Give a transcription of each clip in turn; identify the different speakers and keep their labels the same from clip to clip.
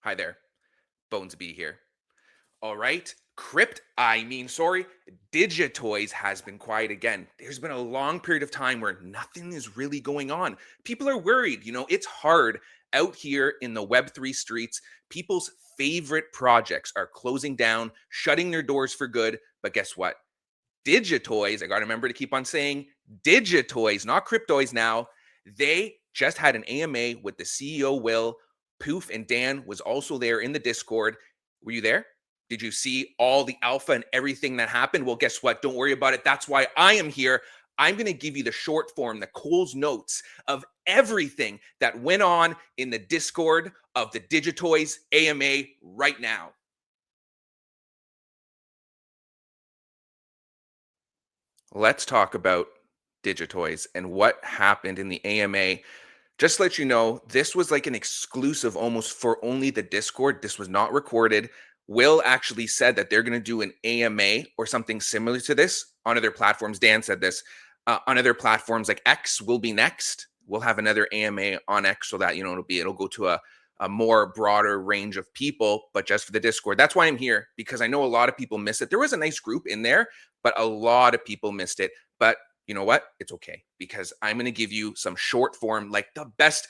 Speaker 1: Hi there, Bones B here. All right, Digitoys has been quiet again. There's been a long period of time where nothing is really going on. People are worried. It's hard out here in the Web3 streets. People's favorite projects are closing down, shutting their doors for good. But guess what? Digitoys, I got to remember to keep on saying Digitoys, not Cryptoys now. They just had an AMA with the CEO, Will. Poof and Dan was also there in the Discord. Were you there? Did you see all the alpha and everything that happened? Well, guess what? Don't worry about it. That's why I am here. I'm going to give you the short form, the Cole's notes of everything that went on in the Discord of the Digitoys AMA right now. Let's talk about Digitoys and what happened in the AMA. Just to let you know, this was like an exclusive almost for only the Discord. This was not recorded. Will actually said that they're going to do an AMA or something similar to this on other platforms. Dan said this on other platforms like X will be next. We'll have another AMA on X so that it'll go to a more broader range of people, but just for the Discord. That's why I'm here because I know a lot of people miss it. There was a nice group in there, but a lot of people missed it. But you know what? It's okay because I'm going to give you some short form, like the best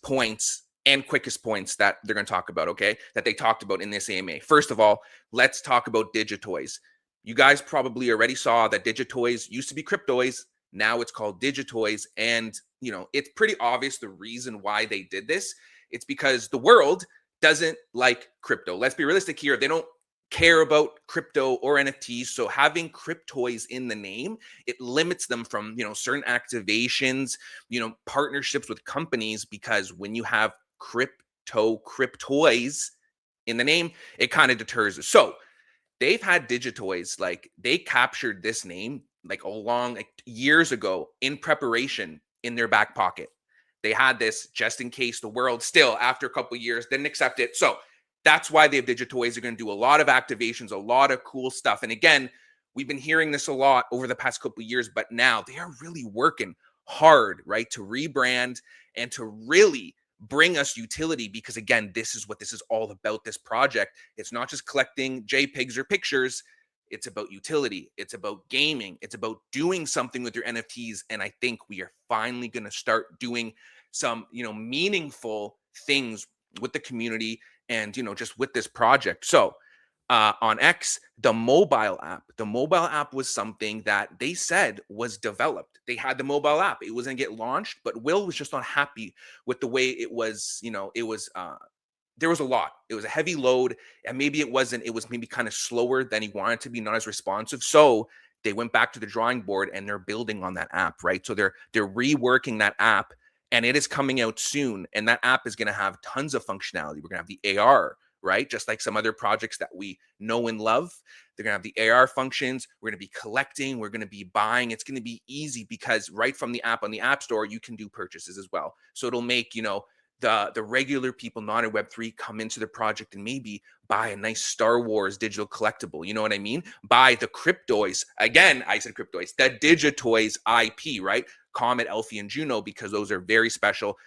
Speaker 1: points and quickest points that they're going to talk about, okay? That they talked about in this AMA. First of all, let's talk about Digitoys. You guys probably already saw that Digitoys used to be Cryptoys. Now it's called Digitoys. And, it's pretty obvious the reason why they did this. It's because the world doesn't like crypto. Let's be realistic here. They don't care about crypto or NFTs. So having Cryptoys in the name, it limits them from, certain activations, partnerships with companies, because when you have Cryptoys in the name, it kind of deters us. So they've had Digitoys, like they captured this name like like years ago in preparation in their back pocket. They had this just in case the world still, after a couple of years, didn't accept it. So that's why they have Digitoys. They're going to do a lot of activations, a lot of cool stuff. And again, we've been hearing this a lot over the past couple of years, but now they are really working hard, right, to rebrand and to really bring us utility, because again, this is what this is all about, this project. It's not just collecting JPEGs or pictures. It's about utility. It's about gaming. It's about doing something with your NFTs. And I think we are finally going to start doing some, meaningful things with the community and, just with this project. So on X, the mobile app was something that they said was developed. They had the mobile app. It was going to get launched, but Will was just not happy with the way it was, there was a lot. It was a heavy load, and maybe it was maybe kind of slower than he wanted to be, not as responsive. So they went back to the drawing board and they're building on that app, right? So they're reworking that app, and it is coming out soon. And that app is going to have tons of functionality. We're going to have the AR, right? Just like some other projects that we know and love. They're going to have the AR functions. We're going to be collecting. We're going to be buying. It's going to be easy because right from the app on the App Store, you can do purchases as well. So it'll make, the regular people not in Web3 come into the project and maybe buy a nice Star Wars digital collectible. You know what I mean? Buy the Cryptoys. Again, I said Cryptoys, the Digitoys IP, right? Comet, Elfie, and Juno, because those are very special.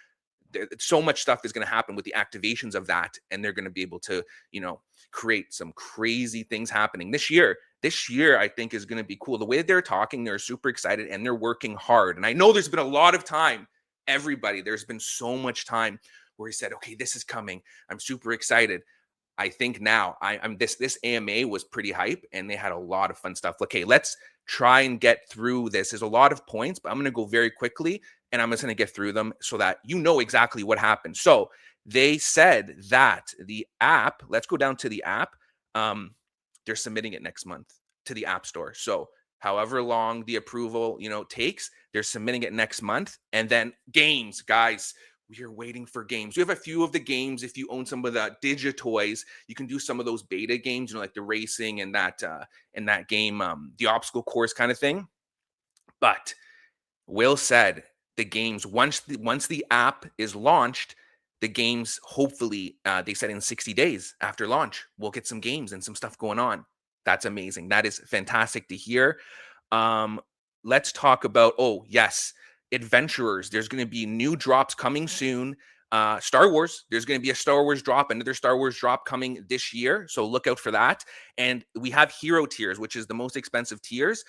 Speaker 1: So much stuff is going to happen with the activations of that, and they're going to be able to, create some crazy things happening this year. This year, I think, is going to be cool. The way that they're talking, they're super excited and they're working hard. And I know there's been a lot of time, everybody, there's been so much time where he said, okay, this is coming. I'm super excited. I think now I'm this AMA was pretty hype and they had a lot of fun stuff. Okay, let's try and get through this. There's a lot of points, but I'm going to go very quickly and I'm just going to get through them so that you know exactly what happened. So they said that the app, let's go down to the app. They're submitting it next month to the App Store. So however long the approval, takes, they're submitting it next month. And then games, guys, we are waiting for games. We have a few of the games. If you own some of the Digitoys, you can do some of those beta games, like the racing and that game, the obstacle course kind of thing. But Will said the games, once the app is launched, the games hopefully they said in 60 days after launch, we'll get some games and some stuff going on. That's amazing. That is fantastic to hear. Um, let's talk about, oh yes, adventurers. There's going to be new drops coming soon. Star Wars, there's going to be a Star Wars drop, another Star Wars drop coming this year. So look out for that. And we have hero tiers, which is the most expensive tiers.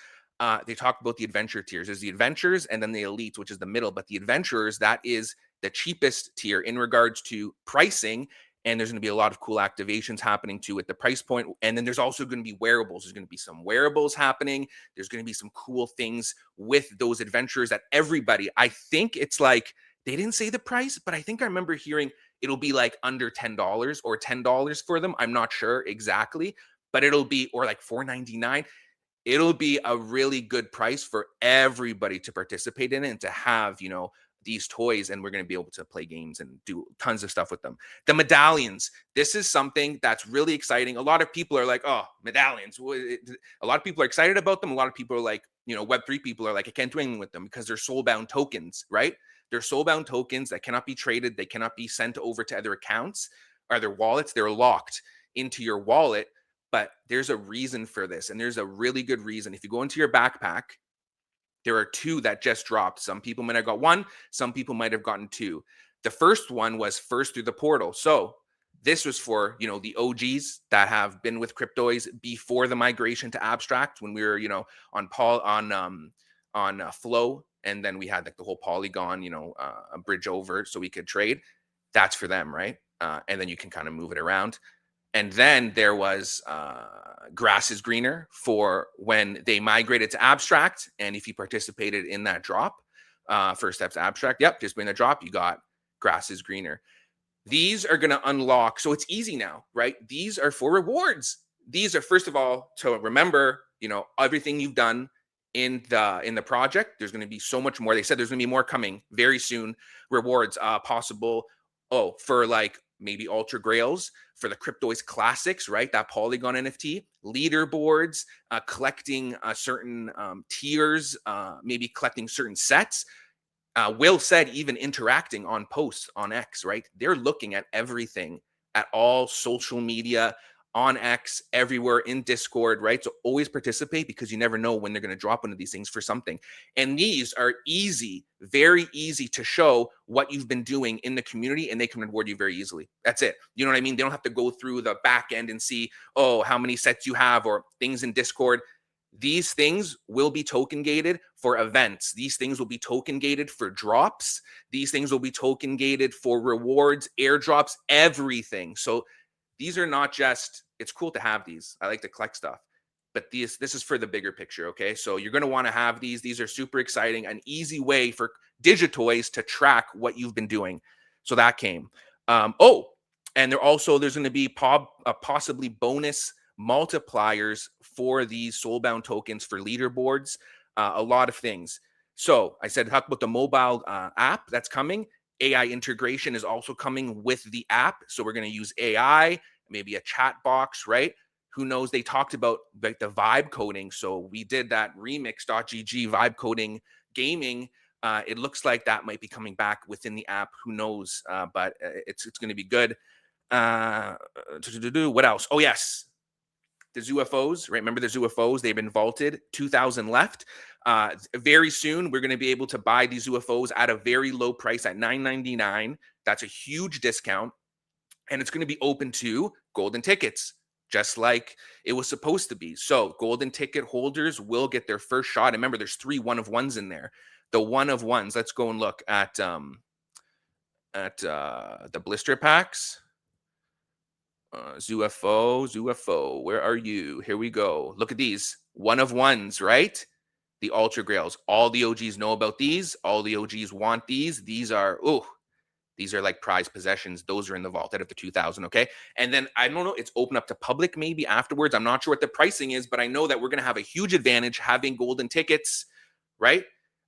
Speaker 1: They talk about the adventure tiers. There's the adventures and then the elites, which is the middle. But the adventurers, that is the cheapest tier in regards to pricing. And there's going to be a lot of cool activations happening too at the price point. And then there's also going to be wearables. There's going to be some wearables happening. There's going to be some cool things with those adventurers that everybody, I think it's like, they didn't say the price, but I think I remember hearing it'll be like under $10 or $10 for them. I'm not sure exactly, but it'll be, or like $4.99. It'll be a really good price for everybody to participate in it and to have, these toys, and we're going to be able to play games and do tons of stuff with them. The medallions. This is something that's really exciting. A lot of people are like, oh, medallions. A lot of people are excited about them. A lot of people are like, Web3 people are like, I can't do anything with them because they're soul-bound tokens, right? They're soul-bound tokens that cannot be traded. They cannot be sent over to other accounts or their wallets. They're locked into your wallet. But there's a reason for this, and there's a really good reason. If you go into your backpack, there are two that just dropped. Some people might have got one, some people might have gotten two. The first one was first through the portal. So this was for, the OGs that have been with Cryptoys before the migration to Abstract, when we were, on Flow, and then we had like the whole Polygon, a bridge over so we could trade. That's for them, right? And then you can kind of move it around. And then there was Grass is Greener for when they migrated to Abstract. And if you participated in that drop, First Steps Abstract, yep, just bring the drop, you got Grass is Greener. These are going to unlock. So it's easy now, right? These are for rewards. These are, first of all, to remember, everything you've done in the project. There's going to be so much more. They said there's going to be more coming very soon. Rewards possible. Oh, for like maybe Ultra Grails, for the Cryptoys Classics, right? That Polygon NFT, leaderboards, collecting certain tiers, maybe collecting certain sets. Will said even interacting on posts on X, right? They're looking at everything, at all social media, on X, everywhere, in Discord, right? So always participate, because you never know when they're going to drop one of these things for something. And these are easy, very easy to show what you've been doing in the community, and they can reward you very easily. That's it. You know what I mean? They don't have to go through the back end and see, oh, how many sets you have or things in Discord. These things will be token gated for events. These things will be token gated for drops. These things will be token gated for rewards, airdrops, everything. So these are not just, it's cool to have these. I like to collect stuff, but this is for the bigger picture. Okay. So you're going to want to have these. These are super exciting, an easy way for Digitoys to track what you've been doing. So that came. And there's going to be possibly bonus multipliers for these soulbound tokens for leaderboards, a lot of things. So I said, talk about the mobile app that's coming. AI integration is also coming with the app. So we're going to use AI, maybe a chat box, right? Who knows? They talked about like the vibe coding. So we did that remix.gg vibe coding gaming. It looks like that might be coming back within the app. Who knows? But it's going to be good. What else? Oh, yes. The UFOs, right? Remember the UFOs? They've been vaulted, 2,000 left. Very soon, we're going to be able to buy these UFOs at a very low price at $9.99. That's a huge discount. And it's going to be open to golden tickets, just like it was supposed to be. So golden ticket holders will get their first shot. And remember, there's 3 one-of-ones in there. The one-of-ones, let's go and look at the blister packs. Zuafo, where are you? Here we go. Look at these one-of-ones, right? The Ultra Grails. All the OGs know about these. All the OGs want these. These are like prized possessions. Those are in the vault out of the 2,000, okay? And then, I don't know, it's open up to public maybe afterwards. I'm not sure what the pricing is, but I know that we're going to have a huge advantage having golden tickets, right?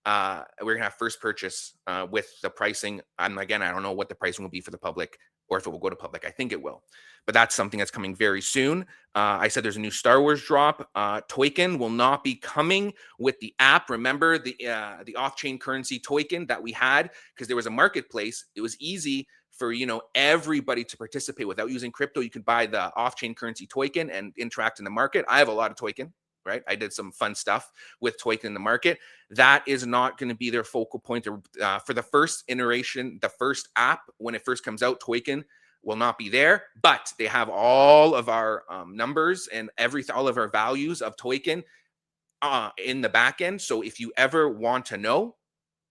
Speaker 1: We're going to have first purchase with the pricing. Again, I don't know what the pricing will be for the public, or if it will go to public. I think it will. But that's something that's coming very soon. I said there's a new Star Wars drop. Token will not be coming with the app. Remember the off-chain currency token that we had, because there was a marketplace. It was easy for everybody to participate without using crypto. You could buy the off-chain currency token and interact in the market. I have a lot of token. right? I did some fun stuff with Toykin in the market. That is not going to be their focal point. For the first iteration, the first app, when it first comes out, Toykin will not be there, but they have all of our numbers and all of our values of Toykin in the back end. So if you ever want to know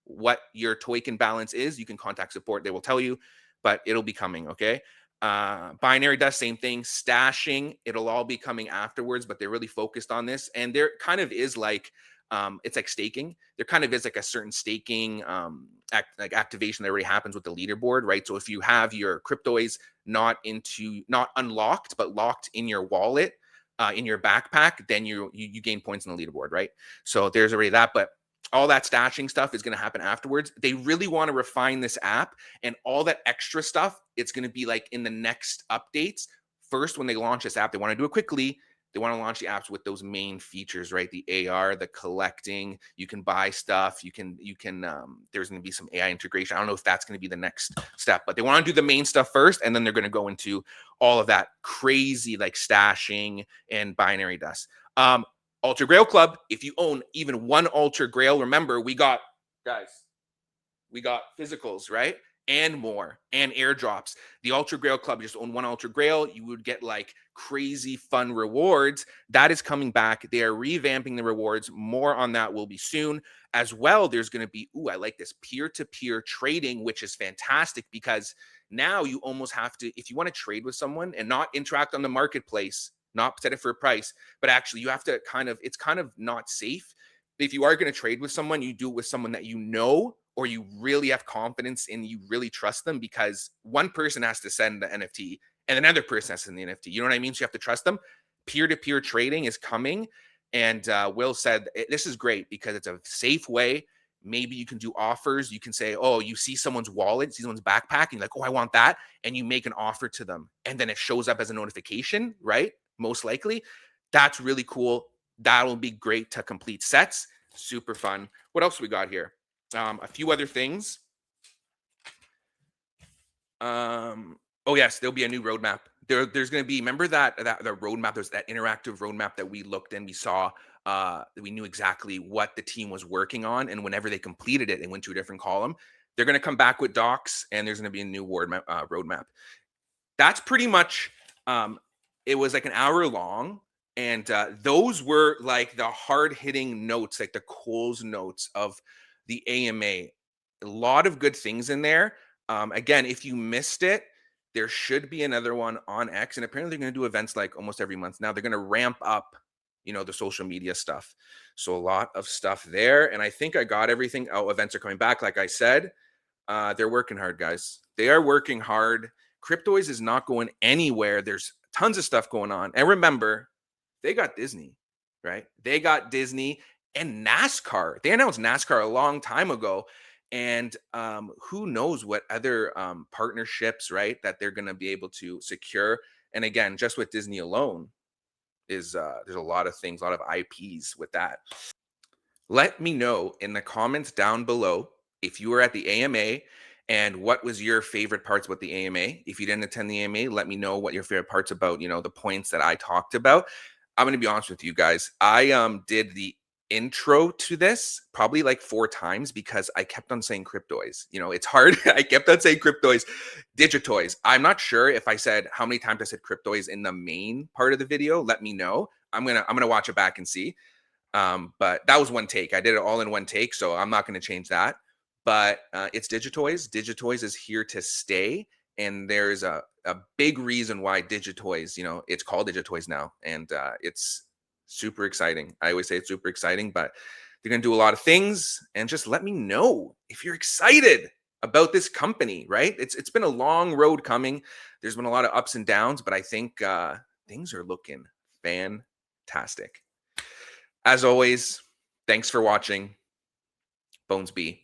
Speaker 1: what your Toykin balance is, you can contact support. They will tell you, but it'll be coming. Okay. Binary does same thing. Stashing, it'll all be coming afterwards, but they're really focused on this. And there kind of is like, it's like staking. There kind of is like a certain staking like activation that already happens with the leaderboard, right? So if you have your cryptoys not unlocked, but locked in your wallet, in your backpack, then you gain points in the leaderboard, right? So there's already that, but all that stashing stuff is going to happen afterwards. They really want to refine this app, and all that extra stuff, it's going to be like in the next updates. First, when they launch this app, they want to do it quickly. They want to launch the apps with those main features, right? The AR, the collecting, you can buy stuff, there's going to be some AI integration. I don't know if that's going to be the next step, but they want to do the main stuff first, and then they're going to go into all of that crazy like stashing and binary dust. Ultra Grail Club, if you own even one Ultra Grail, remember, we got physicals, right? And more, and airdrops. The Ultra Grail Club, just own one Ultra Grail, you would get like crazy fun rewards. That is coming back. They are revamping the rewards. More on that will be soon. As well, there's going to be, I like this, peer-to-peer trading, which is fantastic because now you almost have to, if you want to trade with someone and not interact on the marketplace, not set it for a price, but actually you have to it's kind of not safe. If you are going to trade with someone, you do it with someone that you know, or you really have confidence in, you really trust them, because one person has to send the NFT and another person has to send the NFT. You know what I mean? So you have to trust them. Peer-to-peer trading is coming. And Will said, this is great because it's a safe way. Maybe you can do offers. You can say, oh, you see someone's wallet, see someone's backpack, and you're like, oh, I want that. And you make an offer to them. And then it shows up as a notification, right? Most likely. That's really cool. That'll be great to complete sets. Super fun. What else we got here? A few other things. Oh yes, there'll be a new roadmap. There's going to be, remember that the roadmap, there's that interactive roadmap that we looked and we saw, we knew exactly what the team was working on, and whenever they completed it, they went to a different column. They're going to come back with docs, and there's going to be a new roadmap. That's pretty much, it was like an hour long, and those were like the hard-hitting notes, like the Coles notes of the AMA. A lot of good things in there. Again, if you missed it, there should be another one on X, and apparently they're going to do events like almost every month now. They're going to ramp up, the social media stuff. So a lot of stuff there, and I think I got everything. Oh, events are coming back, like I said. They're working hard, guys. They are working hard. Cryptoys is not going anywhere. There's tons of stuff going on. And remember, they got Disney, right? They got Disney and NASCAR. They announced NASCAR a long time ago. And who knows what other partnerships, right, that they're going to be able to secure. And again, just with Disney alone is there's a lot of things, a lot of IPs with that. Let me know in the comments down below if you were at the AMA and what was your favorite parts about the AMA. If you didn't attend the AMA, let me know what your favorite parts about, the points that I talked about. I'm going to be honest with you guys. I did the intro to this probably like 4 times because I kept on saying cryptoys. It's hard. I kept on saying cryptoys, Digitoys. I'm not sure if I said how many times I said cryptoys in the main part of the video. Let me know. I'm going to watch it back and see. But that was one take. I did it all in one take, so I'm not going to change that. But it's Digitoys. Digitoys is here to stay, and there's a big reason why Digitoys, it's called Digitoys now, and it's super exciting. I always say it's super exciting, but they're going to do a lot of things, and just let me know if you're excited about this company, right? It's been a long road coming. There's been a lot of ups and downs, but I think things are looking fantastic. As always, thanks for watching. Bones B.